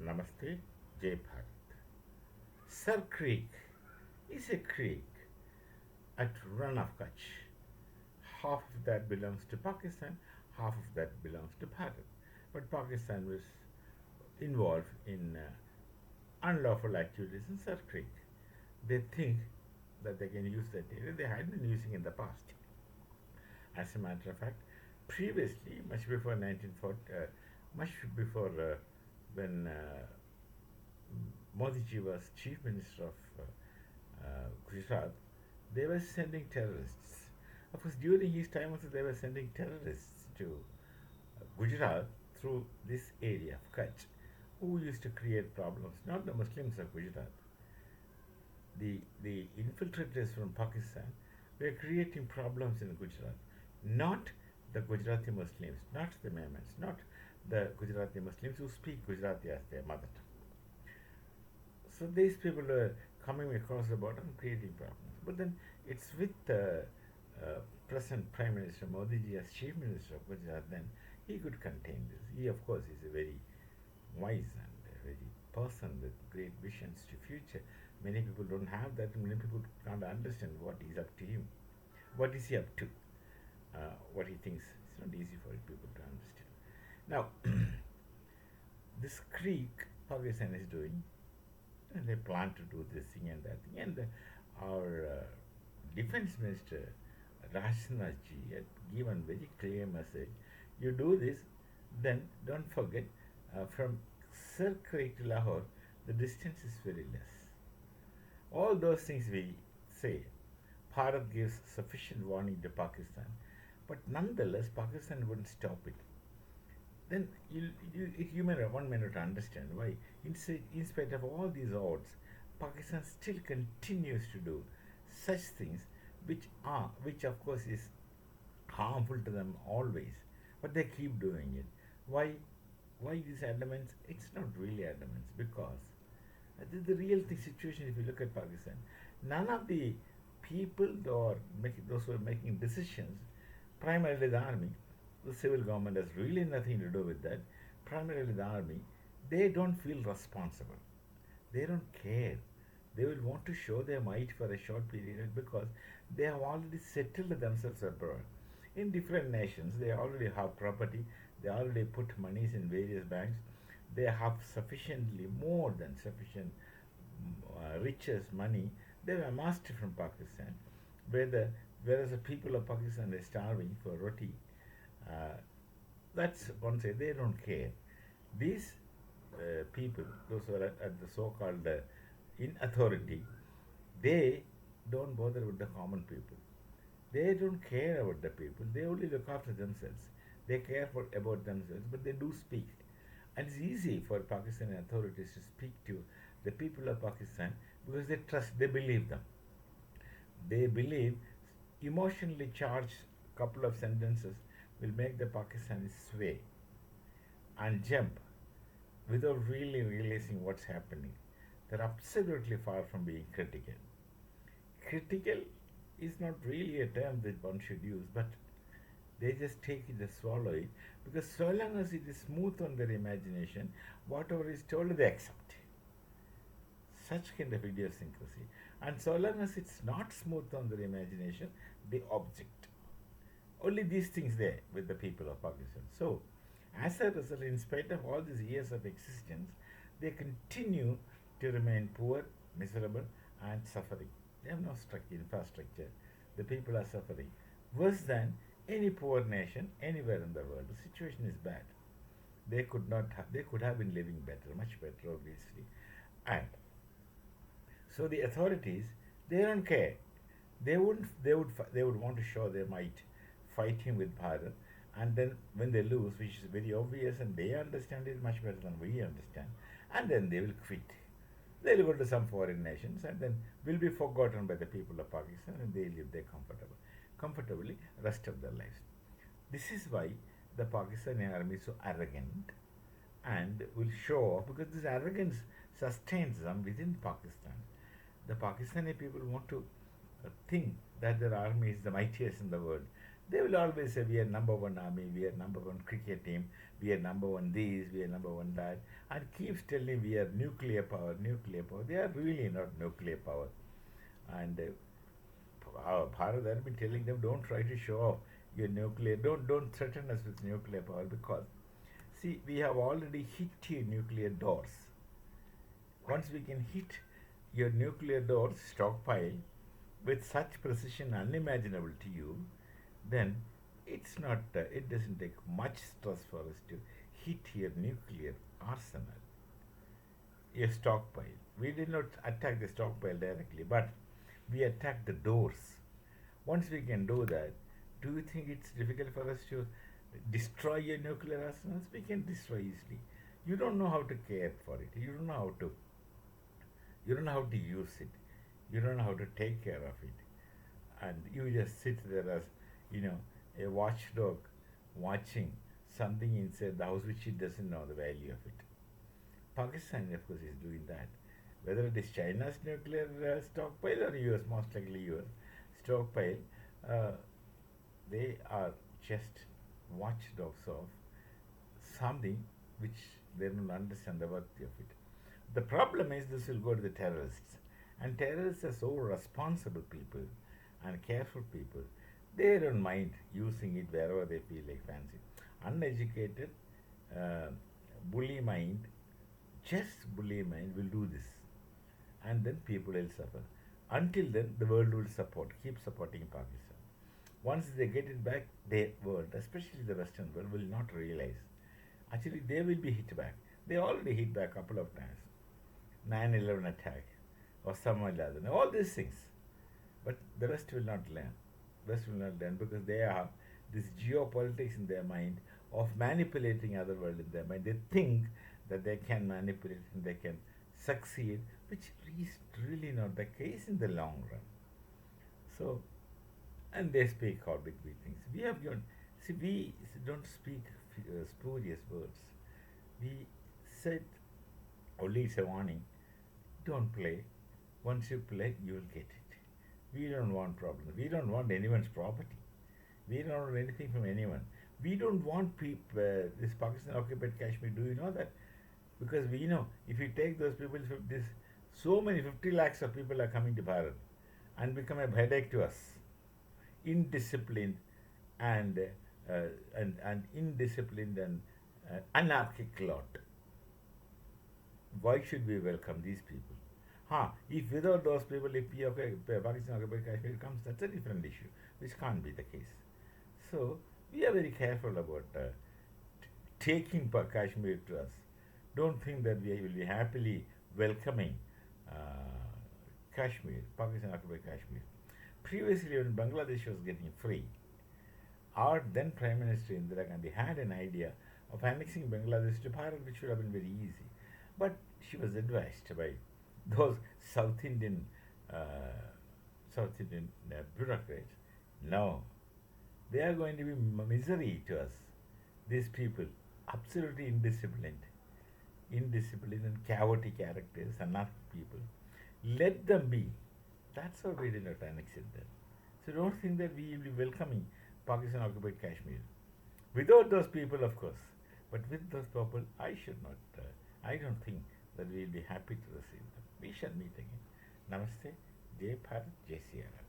Namaste, Jai Bharat. Sir Creek is a creek at run of Kutch. Half of that belongs to Pakistan, half of that belongs to Bharat. But Pakistan was involved in unlawful activities in Sir Creek. They think that they can use that area. They had been using in the past. As a matter of fact, previously, much before 1940, much before when Modi ji was chief minister of Gujarat, they were sending terrorists. Of course, during his time also, they were sending terrorists to Gujarat through this area of Kutch, who used to create problems, not the Muslims of Gujarat. The infiltrators from Pakistan were creating problems in Gujarat, not the Gujarati Muslims, not the Memons, not the Gujarati Muslims who speak Gujarati as their mother tongue. So these people are coming across the border and creating problems. But then it's with present Prime Minister Modi ji as Chief Minister of Gujarat, then he could contain this. He, of course, is a very wise and a very person with great visions to future. Many people don't have that, and many people can't understand what is up to him. What is he up to? What he thinks. It's not easy for people to understand. Now, this creek Pakistan is doing, and they plan to do this thing and that thing. And our defense minister, Rajnath ji, had given very clear message. You do this, then don't forget, from Sir Creek to Lahore, the distance is very less. All those things we say, Bharat gives sufficient warning to Pakistan, but nonetheless, Pakistan wouldn't stop it. Then one may not understand why, in spite of all these odds, Pakistan still continues to do such things which of course is harmful to them always, but they keep doing it. Why? Why these adamants? It's not really adamants because the real situation. If you look at Pakistan, none of the people those who are making decisions, primarily the army, the civil government has really nothing to do with that. Primarily the army, they don't feel responsible. They don't care. They will want to show their might for a short period because they have already settled themselves abroad. In different nations, they already have property, they already put monies in various banks, they have sufficiently more than sufficient riches, money. They have amassed from Pakistan, whereas the people of Pakistan are starving for roti. Uh, that's one side, they don't care. These people, those who are at the so called in authority, they don't bother with the common people. They don't care about the people, they only look after themselves. They care about themselves, but they do speak. And it's easy for Pakistani authorities to speak to the people of Pakistan because they trust, they believe them. They believe emotionally charged couple of sentences will make the Pakistanis sway and jump without really realizing what's happening. They're absolutely far from being critical. Critical is not really a term that one should use, but they just take it, they swallow it, because so long as it is smooth on their imagination, whatever is told, they accept. Such kind of idiosyncrasy. And so long as it's not smooth on their imagination, they object. Only these things there with the people of Pakistan. So, as a result, in spite of all these years of existence, they continue to remain poor, miserable, and suffering. They have no infrastructure. The people are suffering worse than any poor nation anywhere in the world. The situation is bad. They could not have, they could have been living better, much better, obviously. And so the authorities, they don't care. They would want to show their might, fighting with Bharat, and then when they lose, which is very obvious, and they understand it much better than we understand, and then they will quit. They'll go to some foreign nations, and then will be forgotten by the people of Pakistan, and they live there comfortably rest of their lives. This is why the Pakistani army is so arrogant and will show off, because this arrogance sustains them within Pakistan. The Pakistani people want to think that their army is the mightiest in the world. They will always say, we are number one army, we are number one cricket team, we are number one this, we are number one that, and keeps telling we are nuclear power, nuclear power. They are really not nuclear power. And Bharat has been telling them, don't try to show off your nuclear, don't threaten us with nuclear power, because see, we have already hit your nuclear doors. Once we can hit your nuclear doors stockpile with such precision unimaginable to you, then it's not, it doesn't take much stress for us to hit your nuclear arsenal, your stockpile. We did not attack the stockpile directly, but we attacked the doors. Once we can do that, do you think it's difficult for us to destroy your nuclear arsenals? We can destroy easily. You don't know how to care for it. You don't know how to. You don't know how to use it. You don't know how to take care of it, and you just sit there as, you know, a watchdog watching something inside the house which it doesn't know the value of it. Pakistan, of course, is doing that. Whether it is China's nuclear stockpile or US, most likely US stockpile, uh, they are just watchdogs of something which they don't understand the worth of it. The problem is this will go to the terrorists, and terrorists are so responsible people and careful people. They don't mind using it wherever they feel like fancy. Uneducated, uh, bully mind, just bully mind will do this, and then people will suffer. Until then, the world will keep supporting Pakistan. Once they get it back, the world, especially the Western world, will not realize. Actually, they will be hit back. They already hit back a couple of times. 9/11 attack or some other. All these things. But the West will not learn. West will not learn because they have this geopolitics in their mind of manipulating other world in their mind. They think that they can manipulate and they can succeed, which is really not the case in the long run. So, and they speak all big, big things. We have given, see, we don't speak spurious words. We said, only it's a warning, don't play. Once you play, you will get it. We don't want problems. We don't want anyone's property. We don't want anything from anyone. We don't want this Pakistan occupied Kashmir. Do you know that? Because we know if you take those people, this so many 50 lakhs of people are coming to Bharat and become a headache to us. Indisciplined and indisciplined and anarchic lot. Why should we welcome these people? If without those people, if Pakistan occupied Kashmir comes, that's a different issue, which can't be the case. So we are very careful about taking Kashmir to us. Don't think that we will be happily welcoming Kashmir, Pakistan occupied Kashmir. Previously, when Bangladesh was getting free, our then Prime Minister Indira Gandhi had an idea of annexing Bangladesh to Bharat, which would have been very easy. But she was advised by those South Indian bureaucrats. No, they are going to be misery to us. These people, absolutely indisciplined and chaotic characters, anarchic people. Let them be. That's how we did not annex it then. So don't think that we will be welcoming Pakistan occupied Kashmir. Without those people, of course. But with those people, I should not. I don't think that we will be happy to receive them. We shall meet again. Namaste. Jai Bharat, Jai Sri Ram.